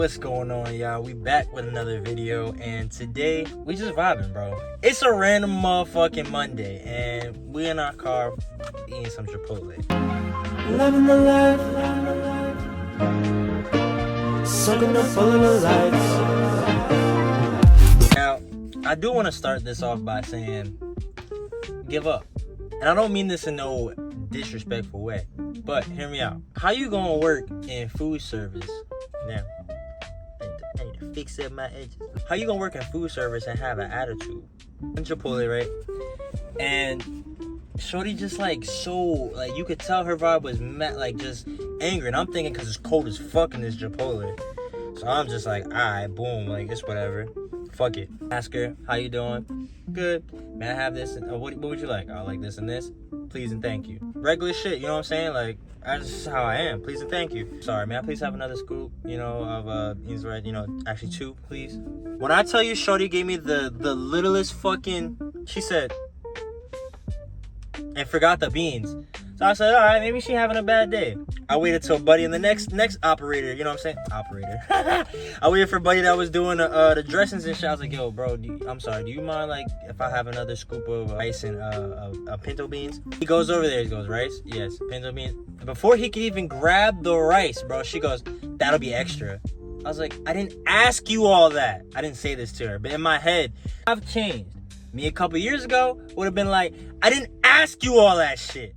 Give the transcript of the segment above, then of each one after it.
What's going on, y'all? We back with another video, and today we just vibing, bro. It's a random motherfucking Monday, and we in our car eating some Chipotle. Loving the life, soaking up all of the lights. Now, I do want to start this off by saying, give up. And I don't mean this in no disrespectful way, but hear me out. How you gonna work in food service now? I need to fix up my edges. How you gonna work in food service and have an attitude? In Chipotle, right? And shorty just like so, like you could tell her vibe was mad, like just angry. And I'm thinking because it's cold as fuck in this Chipotle. So I'm just like, alright, boom, like it's whatever. Fuck it. Ask her, how you doing? Good. May I have this? What would you like? I like this and this. Please and thank you. Regular shit, you know what I'm saying? Like, that's just how I am. Please and thank you. Sorry, may I please have another scoop, of actually 2, please. When I tell you shorty gave me the littlest fucking, she said, and forgot the beans. So I said, all right, maybe she having a bad day. I waited till Buddy and the next operator, you know what I'm saying? Operator. I waited for Buddy that was doing the dressings and shit. I was like, yo, bro, I'm sorry. Do you mind, like, if I have another scoop of rice and pinto beans? He goes over there. He goes, rice? Yes. Pinto beans? Before he could even grab the rice, bro, she goes, that'll be extra. I was like, I didn't ask you all that. I didn't say this to her. But in my head, I've changed. Me a couple years ago would have been like, I didn't ask you all that shit.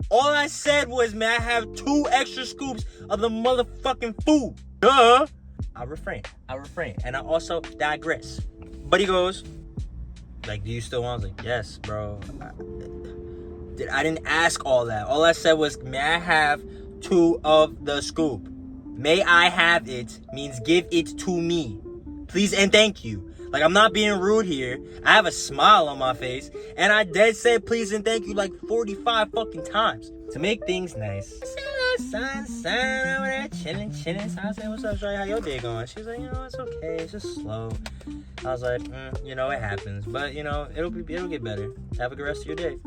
All I said was, may I have 2 extra scoops of the motherfucking food? Duh. I refrain. And I also digress. But he goes, like, do you still want? I was like, yes, bro. I didn't ask all that. All I said was, may I have 2 of the scoop? May I have it means give it to me. Please and thank you. Like, I'm not being rude here. I have a smile on my face. And I dead said please and thank you like 45 fucking times. To make things nice. Son over there chilling. So I said, what's up, Shorty? How your day going? She's like, it's okay. It's just slow. I was like, it happens. But, it'll get better. Have a good rest of your day.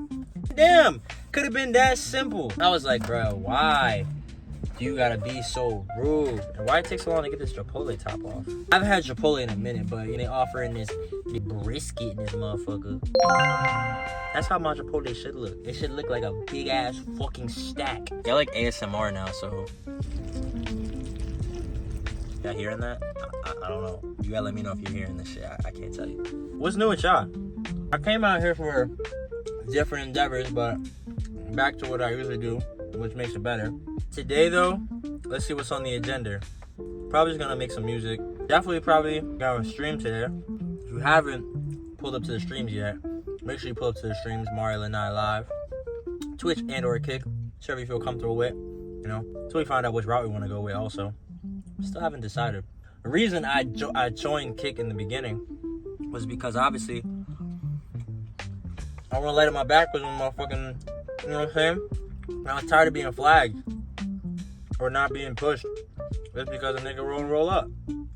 Damn. Could have been that simple. I was like, bro, why? You gotta be so rude. And why it takes so long to get this Chipotle top off? I haven't had Chipotle in a minute, but they offering this brisket in this motherfucker. That's how my Chipotle should look. It should look like a big ass fucking stack. They're like ASMR now, so y'all hearing that? I don't know. You gotta let me know if you're hearing this shit. I can't tell you. What's new with y'all? I came out here for different endeavors, but back to what I usually do, which makes it better. Today though, let's see what's on the agenda. Probably just gonna make some music. Definitely probably gonna stream today. If you haven't pulled up to the streams yet, make sure you pull up to the streams, Mari Lani live, Twitch and or Kick, whichever you feel comfortable with, until we find out which route we want to go with also. Still haven't decided. The reason I joined Kick in the beginning was because obviously I want to light up my back with my fucking, you know what I'm saying? And I was tired of being flagged or not being pushed just because a nigga roll up.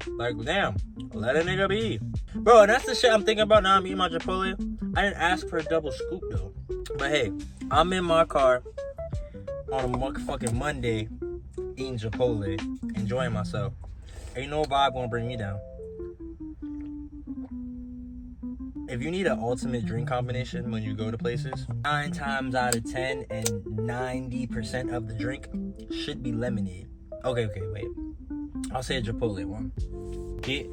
Like, damn, let a nigga be. Bro, and that's the shit I'm thinking about now I'm eating my Chipotle. I didn't ask for a double scoop though. But hey, I'm in my car on a motherfucking Monday eating Chipotle, enjoying myself. Ain't no vibe gonna bring me down. If you need an ultimate drink combination when you go to places, 9 times out of 10 and 90% of the drink should be lemonade. Okay, wait. I'll say a Chipotle one. Get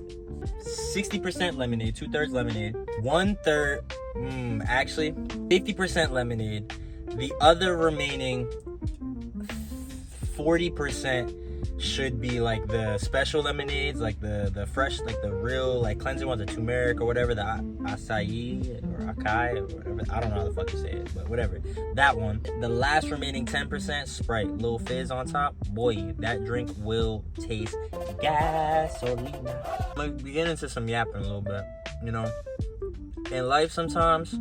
60% lemonade, 2/3 lemonade, 1/3, actually 50% lemonade. The other remaining 40% should be like the special lemonades, like the fresh, like the real, like cleansing ones, the turmeric or whatever, the acai or acai or whatever. I don't know how the fuck you say it, but whatever. That one. The last remaining 10% Sprite, little fizz on top. Boy, that drink will taste gasolina. I'm gonna get into some yapping a little bit. In life sometimes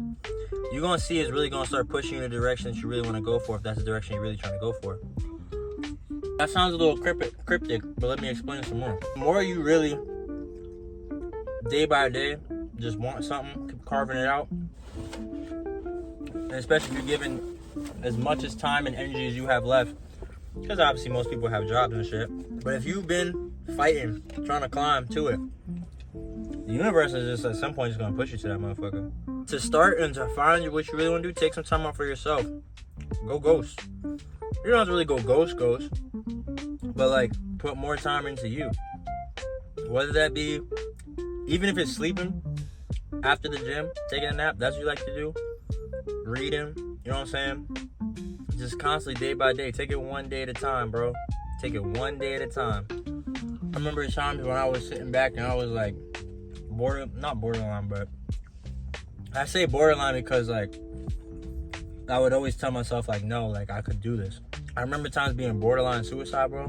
you're gonna see it's really gonna start pushing you in the direction that you really want to go for, if that's the direction you're really trying to go for. That sounds a little cryptic, but let me explain some more. The more you really, day by day, just want something, keep carving it out, and especially if you're given as much as time and energy as you have left, because obviously most people have jobs and shit, but if you've been fighting, trying to climb to it. The universe is just at some point just gonna push you to that motherfucker. To start and to find what you really want to do, take some time out for yourself. Go ghost. You don't have to really go ghost, but like put more time into you. Whether that be, even if it's sleeping after the gym, taking a nap, that's what you like to do. Reading, you know what I'm saying? Just constantly, day by day. Take it one day at a time, bro. Take it one day at a time. I remember times when I was sitting back and I was like, not borderline, but I say borderline because like I would always tell myself like, no, like I could do this. I remember times being borderline suicide, bro,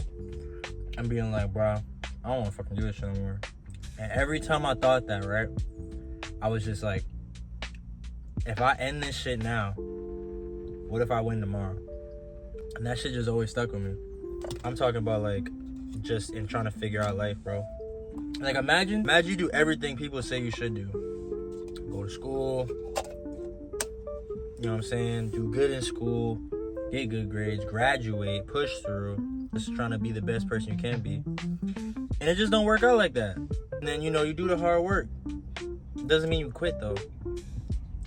and being like, bro, I don't want to fucking do this shit anymore. And every time I thought that, right, I was just like, if I end this shit now, what if I win tomorrow? And that shit just always stuck with me. I'm talking about like just in trying to figure out life, bro. Like imagine you do everything people say you should do. Go to school, you know what I'm saying? Do good in school, get good grades, graduate, push through, just trying to be the best person you can be. And it just don't work out like that. And then, you know, you do the hard work. Doesn't mean you quit though.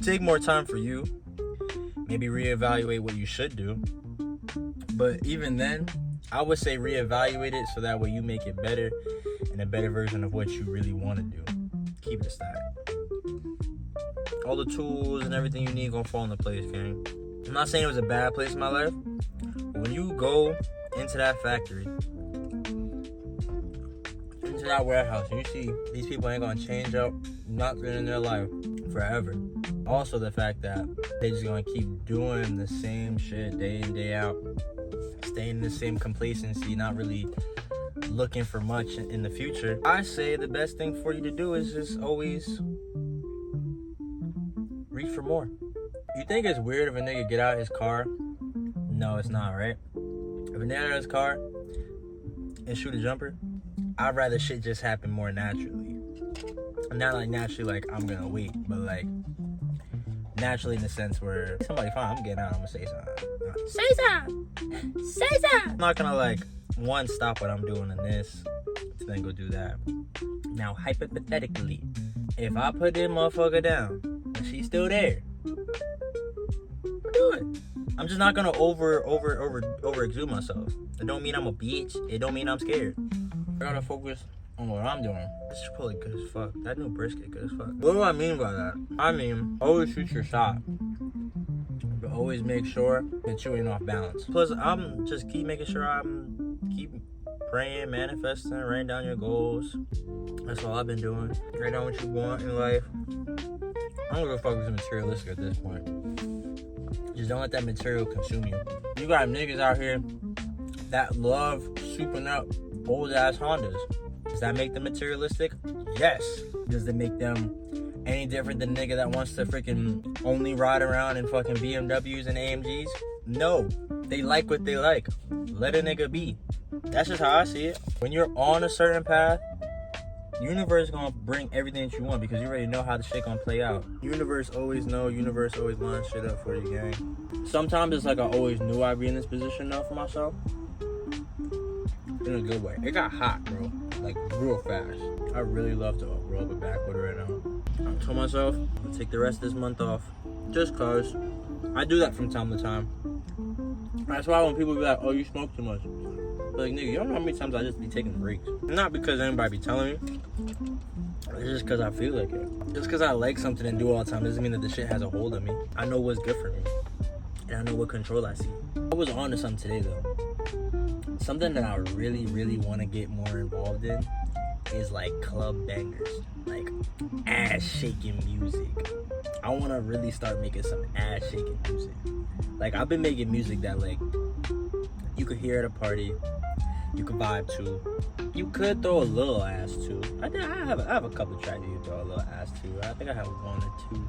Take more time for you. Maybe reevaluate what you should do. But even then, I would say reevaluate it so that way you make it better and a better version of what you really want to do. Keep it a stack. All the tools and everything you need gonna fall into place, gang. I'm not saying it was a bad place in my life, but when you go into that factory, into that warehouse, and you see these people ain't gonna change up nothing in their life forever. Also the fact that they just gonna keep doing the same shit day in, day out, staying in the same complacency, not really looking for much in the future. I say the best thing for you to do is just always reach for more. You think it's weird if a nigga get out his car? No, it's not, right? If a nigga get out his car and shoot a jumper, I'd rather shit just happen more naturally. Not like naturally like I'm gonna wait, but like naturally in the sense where somebody fine, I'm getting out, I'm gonna say something. Say something! Say something! I'm not gonna like stop what I'm doing in this to then go do that. Now hypothetically, if I put this motherfucker down and she's still there, do it. I'm just not gonna over exude myself. It don't mean I'm a bitch. It don't mean I'm scared. I gotta focus on what I'm doing. This is probably good as fuck. That new brisket good as fuck. What do I mean by that? I mean, always shoot your shot. But always make sure that you ain't off balance. Plus, I'm just keep making sure I'm keep praying, manifesting, writing down your goals. That's all I've been doing. Write down what you want in life. I don't give a fuck if it's materialistic at this point. Just don't let that material consume you. You got niggas out here that love souping up old ass Hondas. Does that make them materialistic? Yes. Does it make them any different than a nigga that wants to freaking only ride around in fucking BMWs and AMGs? No. They like what they like. Let a nigga be. That's just how I see it. When you're on a certain path, universe gonna bring everything that you want because you already know how the shit gonna play out. Universe always know, universe always lines shit up for you, gang. Sometimes it's like I always knew I'd be in this position now for myself. In a good way. It got hot, bro. Like real fast. I really love to roll up a backwater right now. I told myself I'm gonna take the rest of this month off. Just cause I do that from time to time. That's why when people be like, oh, you smoke too much. Like, nigga, you don't know how many times I just be taking breaks. Not because anybody be telling me. It's just because I feel like it. Just because I like something and do it all the time doesn't mean that the shit has a hold of me. I know what's good for me. And I know what control I see. I was on to something today, though. Something that I really, really want to get more involved in is, like, club bangers. Like, ass-shaking music. I want to really start making some ass-shaking music. Like, I've been making music that, like, you could hear at a party, you could vibe to, you could throw a little ass to. I have a couple tracks you can throw a little ass to. I think I have one or two.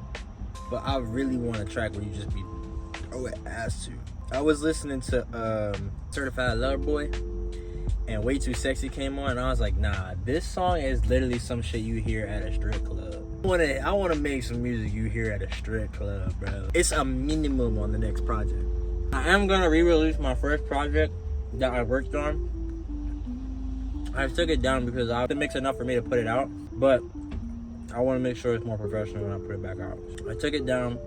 But I really want a track where you just be throwing ass to. I was listening to Certified Lover Boy, and Way Too Sexy came on, and I was like, nah, this song is literally some shit you hear at a strip club. I want to make some music you hear at a strip club, bro. It's a minimum on the next project. I am gonna re-release my first project that I worked on I took it down because I have to mix enough for me to put it out, but I want to make sure it's more professional when I put it back out. I took it down,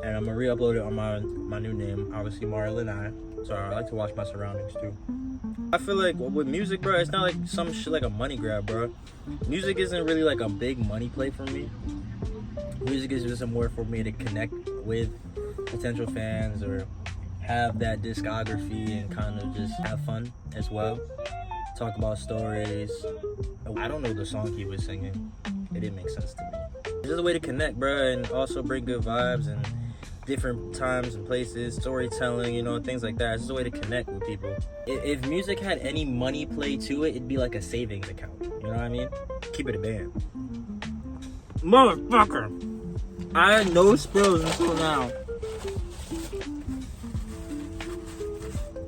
and I'm gonna re-upload it on my new name, obviously Mari Lani. So I like to watch my surroundings too. I feel like with music, bro, it's not like some shit like a money grab, bro. Music isn't really like a big money play for me. Music is just more for me to connect with potential fans or have that discography and kind of just have fun as well. Talk about stories. I don't know the song he was singing. It didn't make sense to me. It's just a way to connect, bro, and also bring good vibes and different times and places, storytelling, you know, things like that. It's just a way to connect with people. If music had any money play to it, it'd be like a savings account. You know what I mean? Keep it a band. Motherfucker! I had no spills until now.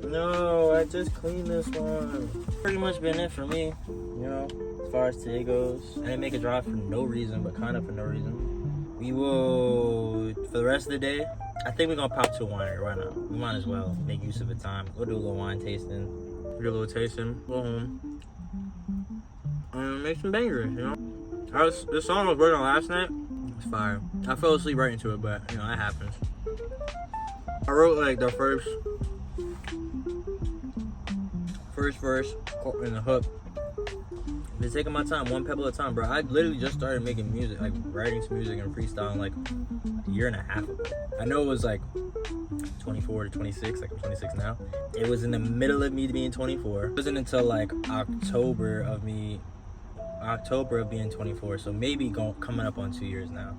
No, I just cleaned this one. Pretty much been it for me, you know, as far as today goes. I didn't make a drive for no reason, but kind of for no reason. We will, for the rest of the day, I think we're gonna pop to a winery right now. We might as well make use of the time. We'll do a little wine tasting. Do a little tasting, go home. And make some bangers, you know? This song I was working on last night. It's fire. I fell asleep right into it, but, you know, that happens. I wrote, like, the first verse in the hook. Been taking my time, one pebble at a time, bro. I literally just started making music, like writing some music and freestyling like a year and a half ago. I know it was like 24 to 26, like I'm 26 now. It was in the middle of me being 24. It wasn't until like October of being 24, so maybe coming up on 2 years now.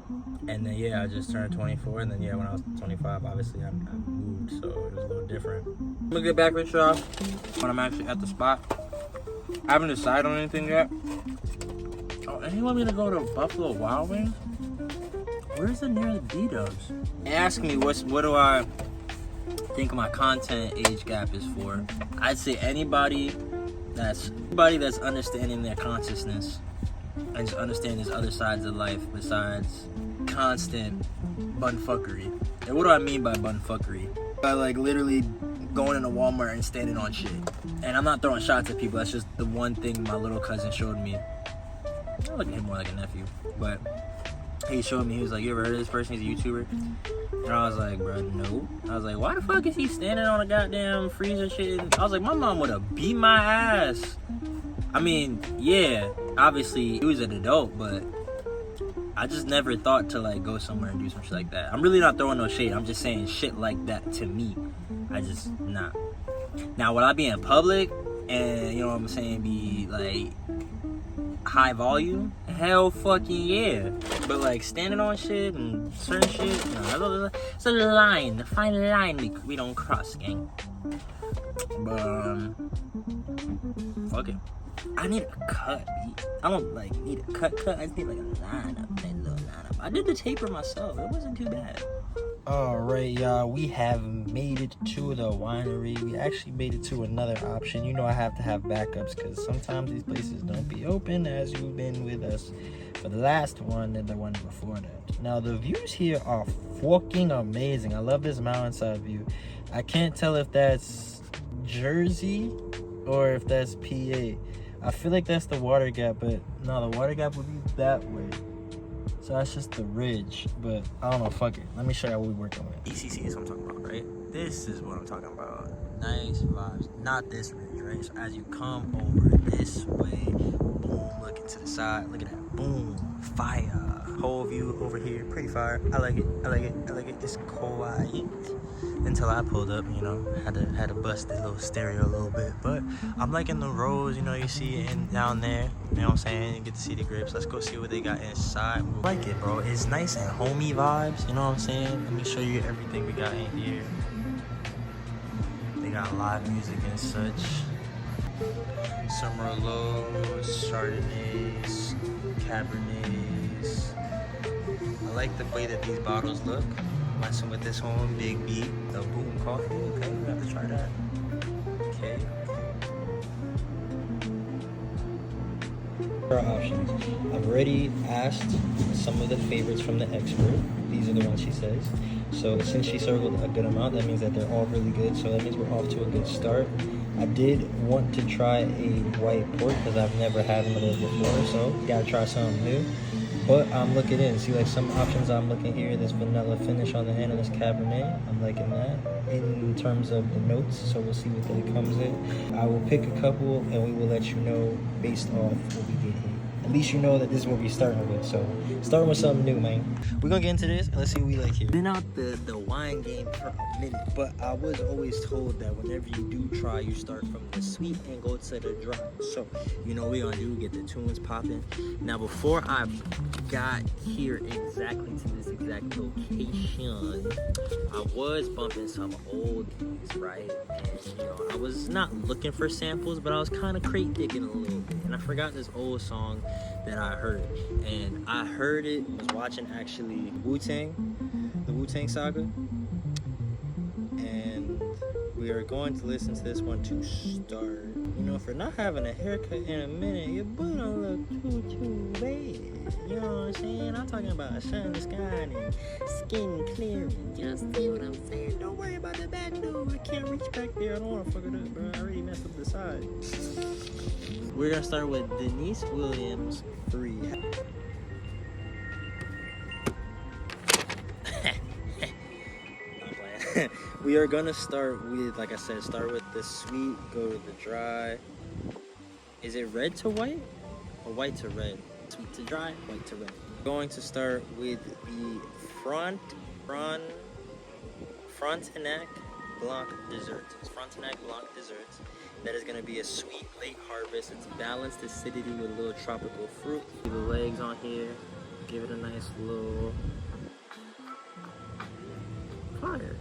And then yeah, I just turned 24, and then yeah, when I was 25, obviously I moved, so it was a little different. I'm gonna get back with y'all when I'm actually at the spot. I haven't decided on anything yet. Oh, and he want me to go to Buffalo Wild Wings? Where's the nearest B-dubs? Ask me what do I think my content age gap is for. I'd say anybody that's understanding their consciousness and just understanding these other sides of life besides constant bunfuckery. And what do I mean by bunfuckery? By like literally going into Walmart and standing on shit. And I'm not throwing shots at people. That's just the one thing my little cousin showed me. I look at him more like a nephew, but he showed me. He was like, "You ever heard of this person? He's a YouTuber." And I was like, "Bro, no." I was like, "Why the fuck is he standing on a goddamn freezer shit?" And I was like, "My mom would have beat my ass." I mean, yeah, obviously he was an adult, but I just never thought to like go somewhere and do some shit like that. I'm really not throwing no shade. I'm just saying shit like that to me. I just nah. Now, would I be in public and, you know what I'm saying, be like high volume? Hell fucking yeah. But like standing on shit and certain shit, no, it's a line, a fine line we don't cross, gang. But fuck it. I need a cut, B. I don't like need a cut. I just need like a line up, that little line up. I did the taper myself. It wasn't too bad. Alright, y'all, we have made it to the winery. We actually made it to another option. You know I have to have backups because sometimes these places don't be open, as you've been with us for the last one and the one before that. Now, the views here are fucking amazing. I love this mountainside view. I can't tell if that's Jersey or if that's PA. I feel like that's the water gap, but no, the water gap would be that way. So that's just the ridge, but I don't know, fuck it. Let me show you what we're working with. ECC is what I'm talking about, right? This is what I'm talking about. Nice vibes. Not this ridge, right? So as you come over this way, boom, looking to the side, look at that, boom, fire. Whole view over here, pretty fire. I like it. It's quiet. Until I pulled up, you know, had to bust the little stereo a little bit, but I'm liking the rows, you know, you see it down there, you know what I'm saying, you get to see the grapes. Let's go see what they got inside. I like it, bro. It's nice and homey vibes, you know what I'm saying. Let me show you everything we got in here. They got live music and such. Some Merlots, Chardonnays, Cabernets. I like the way that these bottles look. Messing with this one, Big B, the Boom Coffee. Okay, we have to try that. Okay. Our options. I've already asked some of the favorites from the expert. These are the ones she says. So since she circled a good amount, that means that they're all really good. So that means we're off to a good start. I did want to try a white port because I've never had one of those before, so gotta try something new. But I'm looking in, see like some options I'm looking here, this vanilla finish on the handle, this Cabernet, I'm liking that in terms of the notes, so we'll see what it comes in. I will pick a couple and we will let you know based off what we get here. At least you know that this is what we're starting with, so starting with something new, man. We're gonna get into this and let's see what we like here. Been out the wine game for a minute, but I was always told that whenever you do try, you start from the sweet and go to the dry. So, you know what we're gonna do, get the tunes popping. Now, before I got here exactly to this exact location, I was bumping some old things, right? And, you know, I was not looking for samples, but I was kind of crate digging a little bit. And I forgot this old song that I heard. And I heard it, was watching actually the Wu-Tang Saga. And we are going to listen to this one to start. You know, for not having a haircut in a minute, your boot don't look too bad. You know what I'm saying? I'm talking about sun, sky, and skin clearing. Just see what I'm saying? Don't worry about the back door. I can't reach back there. I don't want to fuck it up, bro. I already messed up the side. We're gonna start with Denise Williams 3. We are gonna start with, like I said, start with the sweet, go to the dry. Is it red to white or white to red? Sweet to dry, white to red. Going to start with the Frontenac Blanc desserts. It's Frontenac Blanc desserts. That is gonna be a sweet late harvest. It's balanced acidity with a little tropical fruit. The legs on here, give it a nice little fire.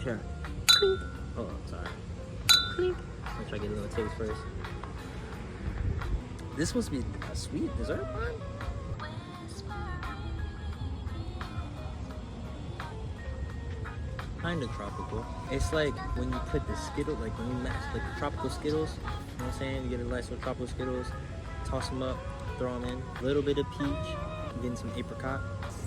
Sure. Clink. Oh, sorry. Clink. I'll try to get a little taste first. This supposed to be a sweet dessert wine? Kind of tropical. It's like when you put the Skittles, like when you match like the tropical Skittles, you know what I'm saying? You get a nice little tropical Skittles, toss them up, throw them in. A little bit of peach, getting some apricot,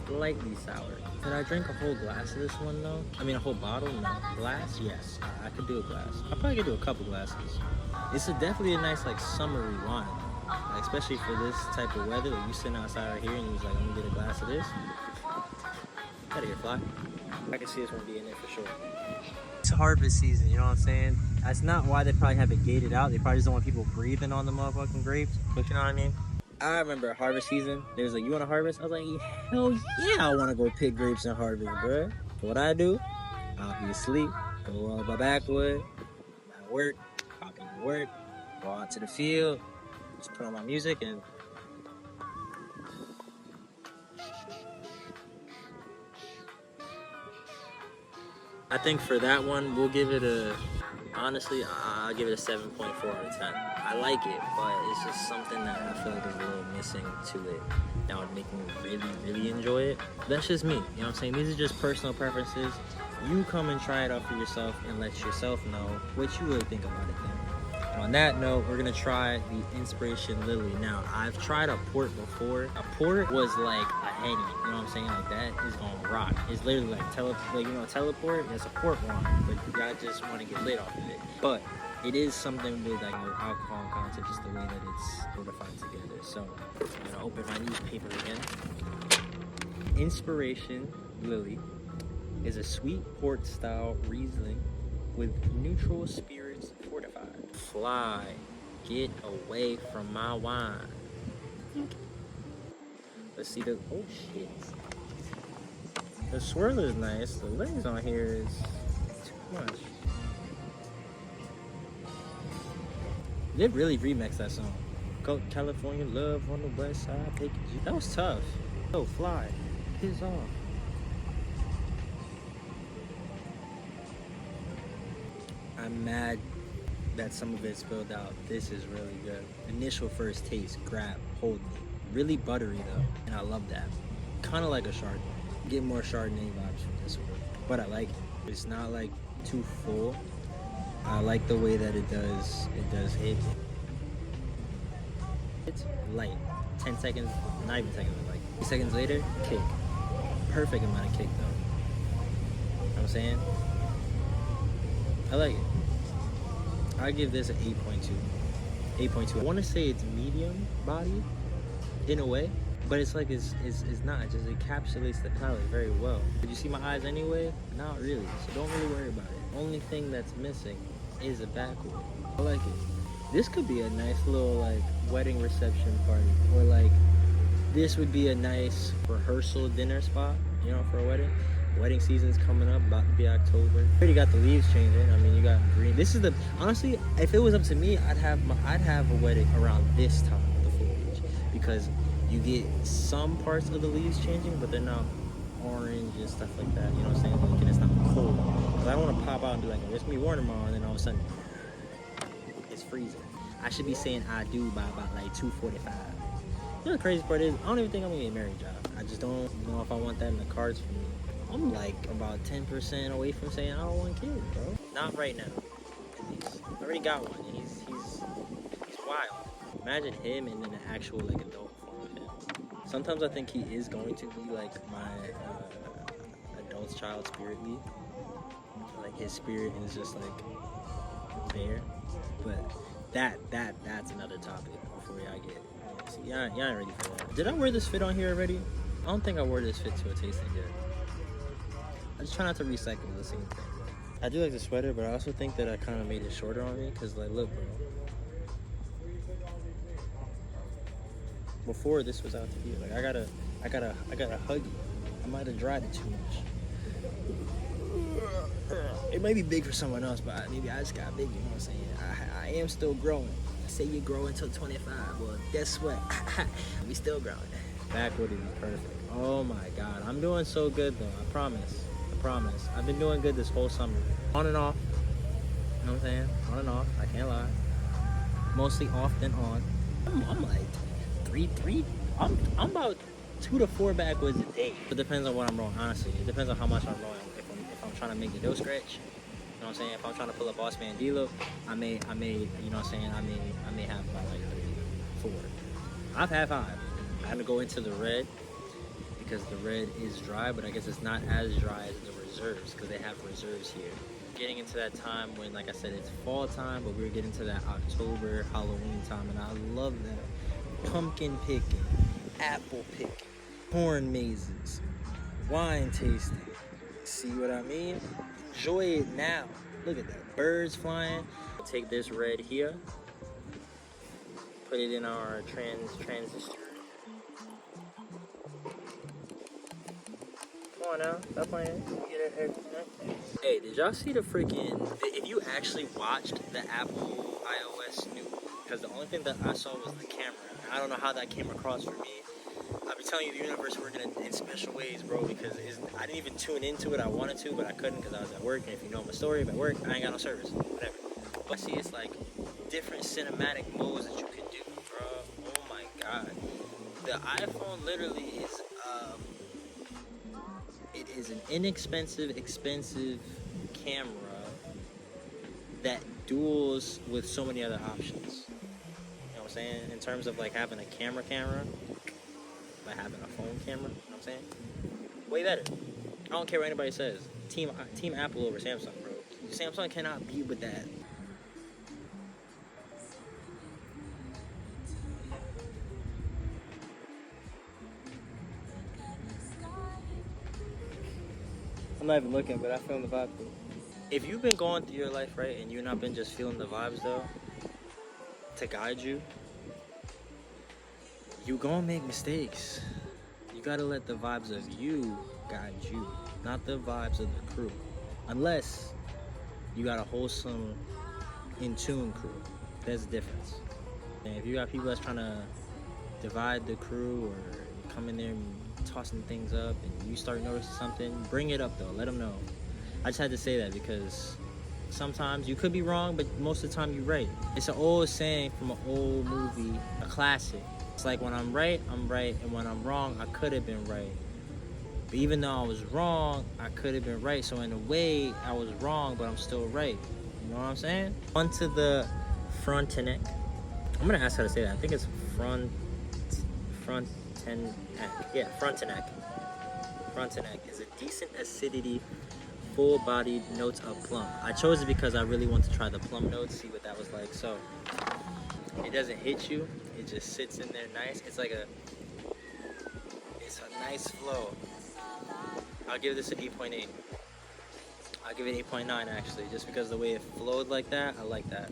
slightly sour. Could I drink a whole glass of this one though? I mean a whole bottle? No. Glass? Yes. I could do a glass. I probably could do a couple glasses. It's definitely a nice like summery wine. Like, especially for this type of weather. Like you sitting outside right here and you was like, I'm gonna get a glass of this. Gotta get fly. I can see this one being there for sure. It's harvest season, you know what I'm saying? That's not why they probably have it gated out. They probably just don't want people breathing on the motherfucking grapes. But you know what I mean? I remember harvest season. They was like, you want to harvest? I was like, hell yeah, I want to go pick grapes and harvest, bro. So what I do, I'll be asleep, go on my backwood, at work, copy work, go out to the field, just put on my music and I think for that one, we'll give it a, honestly, I'll give it a 7.4 out of 10. I like it, but it's just something that I feel like is a little missing to it that would make me really, really enjoy it. That's just me, you know what I'm saying? These are just personal preferences. You come and try it out for yourself and let yourself know what you really think about it then. And on that note, we're gonna try the Inspiration Lily. Now, I've tried a port before. A port was like a Henny, you know what I'm saying? Like that is gonna rock. It's literally like teleport, it's a port wine, but you gotta just wanna get lit off of it. But it is something with like our alcohol content, just the way that it's fortified together. So I'm gonna open my newspaper again. Inspiration Lily is a sweet port style Riesling with neutral spirits fortified. Fly, get away from my wine. Let's see the, oh shit. The swirl is nice. The legs on here is too much. They really remixed that song. Go California Love on the West Side. Take it. That was tough. Yo, Fly, piss off. I'm mad that some of it spilled out. This is really good. Initial first taste, grab, hold me. Really buttery though, and I love that. Kind of like a Chardonnay. Get more Chardonnay vibes from this one, but I like it. It's not like too full. I like the way that it does hit. It's light. 10 seconds, not even seconds, like 2 seconds later, kick. Perfect amount of kick though. You know what I'm saying? I like it. I give this an 8.2. 8.2. I want to say it's medium body in a way, but it's like it's not. It just encapsulates the palette very well. Did you see my eyes anyway? Not really. So don't really worry about it. Only thing that's missing is a backwood. I like it. This could be a nice little like wedding reception party, or like this would be a nice rehearsal dinner spot, you know, for a wedding. Wedding season's coming up, about to be October. Already got the leaves changing. I mean, you got green. This is the, honestly, if it was up to me, I'd have a wedding around this time of the foliage, because you get some parts of the leaves changing, but they're not orange and stuff like that. You know what I'm saying? Like, and it's not cold. Because I don't want to pop out and be like, oh, it's gonna be warm tomorrow, and then all of a sudden it's freezing. I should be saying I do by about like 2:45. You know, the crazy part is, I don't even think I'm gonna get married, job. I just don't know if I want that in the cards for me. I'm like about 10% away from saying I don't want kids, bro. Not right now, at least. I already got one, and he's wild. Imagine him and then an actual like adult form of him. Sometimes I think he is going to be like my adult child spiritly. Like his spirit is just like there, but that's another topic before I get. See, y'all ain't ready for that. Did I wear this fit on here already? I don't think I wore this fit to a tasting yet. I just try not to recycle the same thing. I do like the sweater, but I also think that I kind of made it shorter on me, because like, look, bro. Before this was out to here, like I gotta hug you. I might have dried it too much. It might be big for someone else, but maybe I just got big. You know what I'm saying? I am still growing. Say you grow until 25. Well, guess what? We still growing. Backwood is perfect. Oh my God, I'm doing so good though. I promise. I've been doing good this whole summer. On and off. You know what I'm saying? On and off. I can't lie. Mostly off than on. I'm like three. I'm about 2 to 4 backwoods a day. It depends on what I'm rolling, honestly. It depends on how much I'm rolling. If I'm trying to make the dough scratch, you know what I'm saying? If I'm trying to pull a boss man dealer, I may, you know what I'm saying? I may have about like 4. I've had 5. I had to go into the red, because the red is dry, but I guess it's not as dry as the reserves, because they have reserves here. Getting into that time when, like I said, it's fall time, but we're getting to that October, Halloween time, and I love that. Pumpkin picking, apple picking, corn mazes, wine tasting. See what I mean? Enjoy it now. Look at that, birds flying. Take this red here, put it in our transistor. Come on now, stop playing. Hey, did y'all see the freaking, if you actually watched the Apple iOS new, because the only thing that I saw was the camera. I don't know how that came across for me. I'll be telling you, the universe working in special ways, bro, because I didn't even tune into it. I wanted to, but I couldn't because I was at work, and if you know my story, I'm at work, I ain't got no service, whatever. But see, it's like different cinematic modes that you can do, bro. Oh my God. The iPhone literally is, it is an inexpensive, expensive camera that duels with so many other options. You know what I'm saying? In terms of like having a camera, by having a phone camera, you know what I'm saying? Way better. I don't care what anybody says. Team Apple over Samsung, bro. Samsung cannot beat with that. I'm not even looking, but I feel the vibe too. If you've been going through your life, right, and you've not been just feeling the vibes though, to guide you, you gonna make mistakes. You gotta let the vibes of you guide you, not the vibes of the crew. Unless you got a wholesome, in tune crew. There's a difference. And if you got people that's trying to divide the crew, or come in there and tossing things up, and you start noticing something, bring it up though, let them know. I just had to say that because sometimes you could be wrong, but most of the time you're right. It's an old saying from an old movie, a classic. It's like, when I'm right, I'm right, and when I'm wrong, I could have been right. But even though I was wrong, I could have been right. So in a way, I was wrong, but I'm still right. You know what I'm saying? Onto the Frontenac. I'm gonna ask how to say that. I think it's Frontenac. Yeah, Frontenac. Frontenac is a decent acidity, full-bodied notes of plum. I chose it because I really want to try the plum notes, see what that smells like. So it doesn't hit you, it just sits in there nice. It's a nice flow. I'll give this an 8.8. I'll give it 8.9 actually, just because the way it flowed like that. I like that.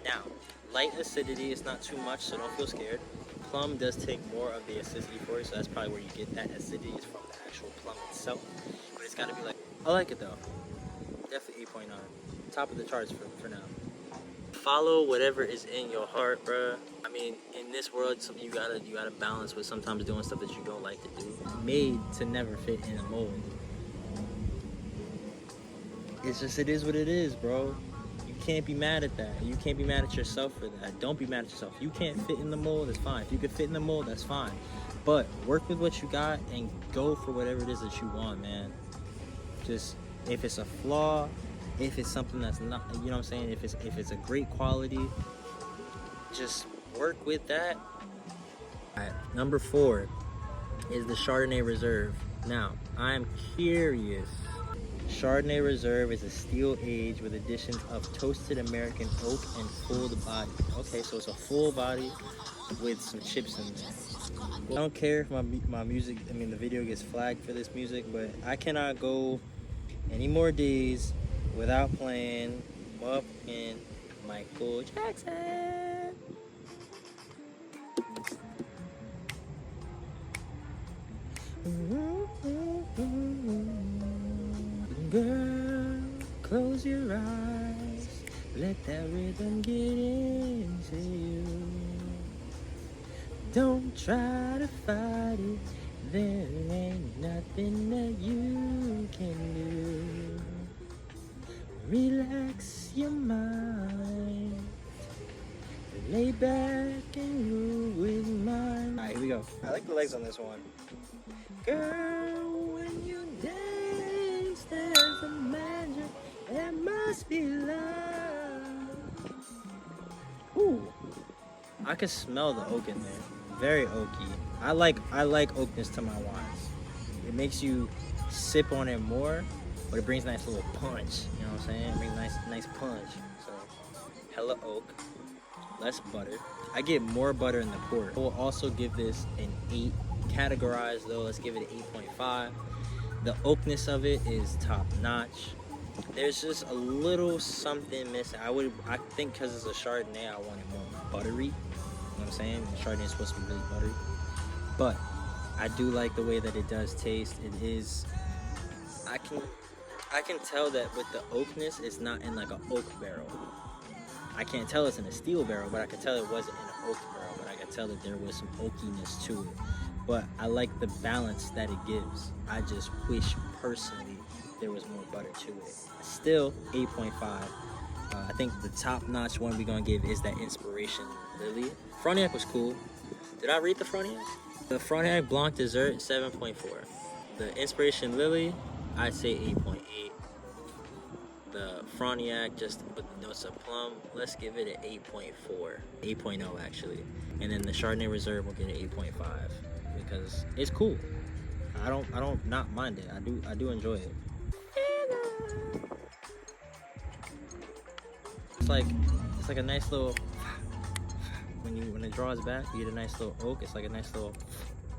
Now, light acidity is not too much, so don't feel scared. Plum does take more of the acidity for you, so that's probably where you get that acidity, is from the actual plum itself. But it's gotta be like, I like it though. Definitely 8.9. Top of the charts for now. Follow whatever is in your heart, bruh. I mean, in this world, you gotta balance with sometimes doing stuff that you don't like to do. Made to never fit in a mold. It's just, it is what it is, bro. You can't be mad at that. You can't be mad at yourself for that. Don't be mad at yourself. If you can't fit in the mold, it's fine. If you can fit in the mold, that's fine. But work with what you got and go for whatever it is that you want, man. Just, if it's a flaw, if it's something that's not, you know what I'm saying? If it's a great quality, just work with that. All right, number 4 is the Chardonnay Reserve. Now, I'm curious. Chardonnay Reserve is a steel age with additions of toasted American oak and full body. Okay, so it's a full body with some chips in there. I don't care if my music, I mean the video gets flagged for this music, but I cannot go any more days without playing Up in Michael Jackson. Girl, close your eyes, let that rhythm get into you. Don't try to fight it, there ain't nothing that you can do. Relax your mind, lay back and groove with mine. Alright, here we go. I like the legs on this one. Girl, when you dance, there's a magic, there must be love. Ooh, I can smell the oak in there. Very oaky. I like oakness to my wines. It makes you sip on it more, but it brings a nice little punch. You know what I'm saying? It brings nice punch. So, hella oak, less butter. I get more butter in the port. We'll also give this an 8. Categorized though, let's give it an 8.5. The oakness of it is top notch. There's just a little something missing. I think because it's a Chardonnay, I want it more buttery. You know what I'm saying? Chardonnay is supposed to be really buttery. But I do like the way that it does taste. It is, I can tell that with the oakness, it's not in like an oak barrel. I can't tell it's in a steel barrel, but I can tell it wasn't in an oak barrel, but I can tell that there was some oakiness to it. But I like the balance that it gives. I just wish personally there was more butter to it. Still 8.5. I think the top notch one we're gonna give is that Inspiration Lily. Frontiac was cool. Did I read the Frontiac? The Frontiac Blanc Dessert, 7.4. The Inspiration Lily, I'd say 8.8. The Frontiac, just with the notes of plum, let's give it an 8.4. 8.0 actually. And then the Chardonnay Reserve will get an 8.5. Because it's cool. I don't not mind it. I do enjoy it. It's like a nice little, when it draws back, you get a nice little oak. It's like a nice little,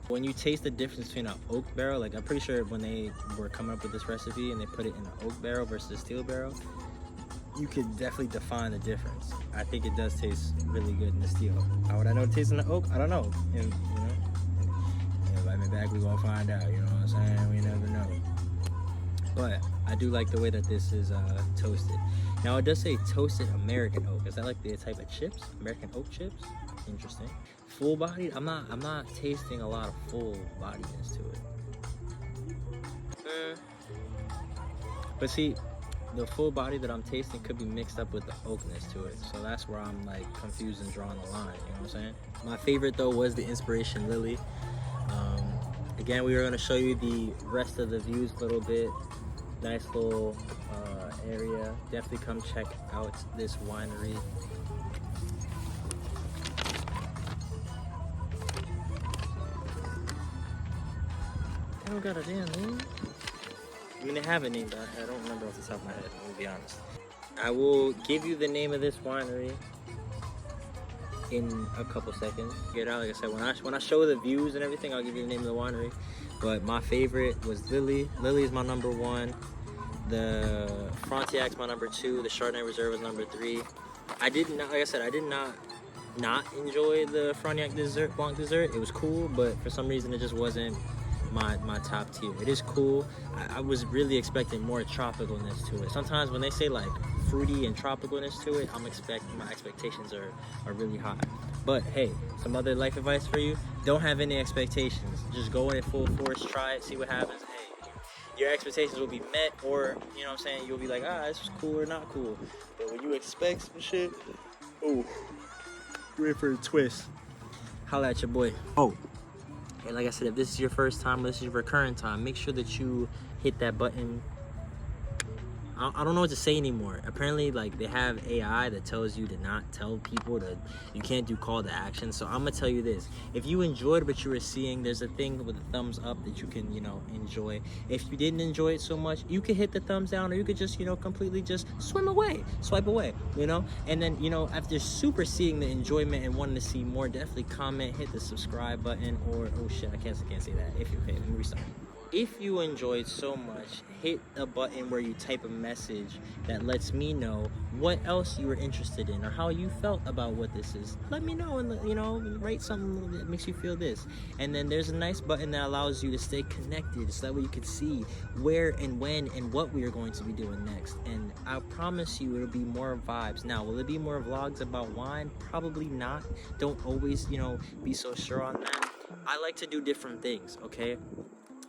when you taste the difference between an oak barrel, like I'm pretty sure when they were coming up with this recipe and they put it in an oak barrel versus a steel barrel, you could definitely define the difference. I think it does taste really good in the steel. How would I know it tastes in the oak? I don't know. And, you know, invite me back, we gonna find out. You know what I'm saying? We never know. But I do like the way that this is toasted. Now it does say toasted American oak. Is that like the type of chips? American oak chips? Interesting. Full bodied? I'm not tasting a lot of full bodiness to it. But see, the full body that I'm tasting could be mixed up with the oakness to it. So that's where I'm like confused and drawing the line, you know what I'm saying? My favorite though was the Inspiration Lily. Again, we are gonna show you the rest of the views a little bit. Nice little area. Definitely come check out this winery. They don't got a damn name. I mean, they have a name, but I don't remember off the top of my head, I'm gonna be honest. I will give you the name of this winery in a couple seconds. Get out, like I said, when I show the views and everything, I'll give you the name of the winery. But my favorite was Lily. Lily is my number 1. The Frontiac's my number 2. The Chardonnay Reserve was number 3. I did not, like I said, I did not enjoy the Frontiac dessert, Blanc dessert. It was cool, but for some reason it just wasn't my top tier. It is cool. I was really expecting more tropicalness to it. Sometimes when they say like fruity and tropicalness to it, my expectations are really high. But hey, some other life advice for you: don't have any expectations. Just go in full force, try it, see what happens. Hey, your expectations will be met, or you know what I'm saying, you'll be like, this was cool or not cool. But when you expect some shit, oh, ready for a twist. Holla at your boy. Oh, and like I said, if this is your first time, this is your recurring time, make sure that you hit that button. I don't know what to say anymore. Apparently, like, they have AI that tells you to not tell people you can't do call to action. So I'm gonna tell you this: if you enjoyed what you were seeing, there's a thing with a thumbs up that you can, enjoy. If you didn't enjoy it so much, you could hit the thumbs down, or you could just, completely just swipe away, and then, after super seeing the enjoyment and wanting to see more, definitely comment, hit the subscribe button, or oh shit, I can't say that. If let me restart. If you enjoyed so much, hit a button where you type a message that lets me know what else you were interested in or how you felt about what this is. Let me know, and write something that makes you feel this. And then there's a nice button that allows you to stay connected, so that way you can see where and when and what we are going to be doing next. And I promise you it'll be more vibes. Now, will it be more vlogs about wine? Probably not. Don't always, be so sure on that. I like to do different things, okay?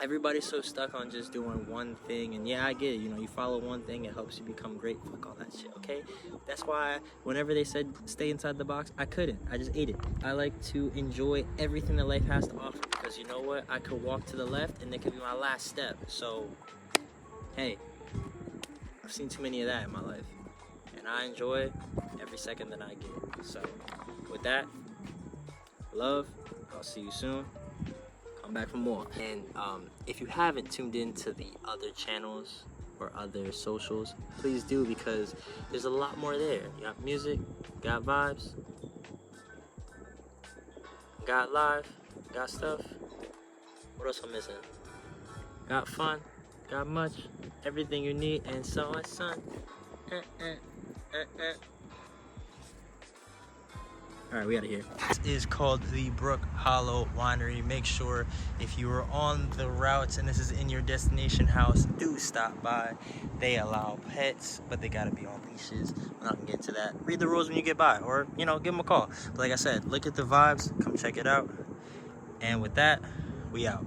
Everybody's so stuck on just doing one thing, and yeah, I get it, you follow one thing, it helps you become great. Fuck all that shit, okay? That's why whenever they said stay inside the box, I couldn't. I just ate it. I like to enjoy everything that life has to offer, because you know what? I could walk to the left and it could be my last step. So hey, I've seen too many of that in my life, and I enjoy every second that I get. So with that, love, I'll see you soon. Come back for more. And if you haven't tuned in to the other channels or other socials, please do, because there's a lot more there. You got music, got vibes, got live, got stuff. What else I'm missing? Got fun, got much, everything you need, and so is son. Alright, we out of here. This is called the Brook Hollow Winery. Make sure if you are on the routes and this is in your destination house, do stop by. They allow pets, but they gotta be on leashes. I'm not gonna get into that. Read the rules when you get by, or give them a call. But like I said, look at the vibes, come check it out. And with that, we out.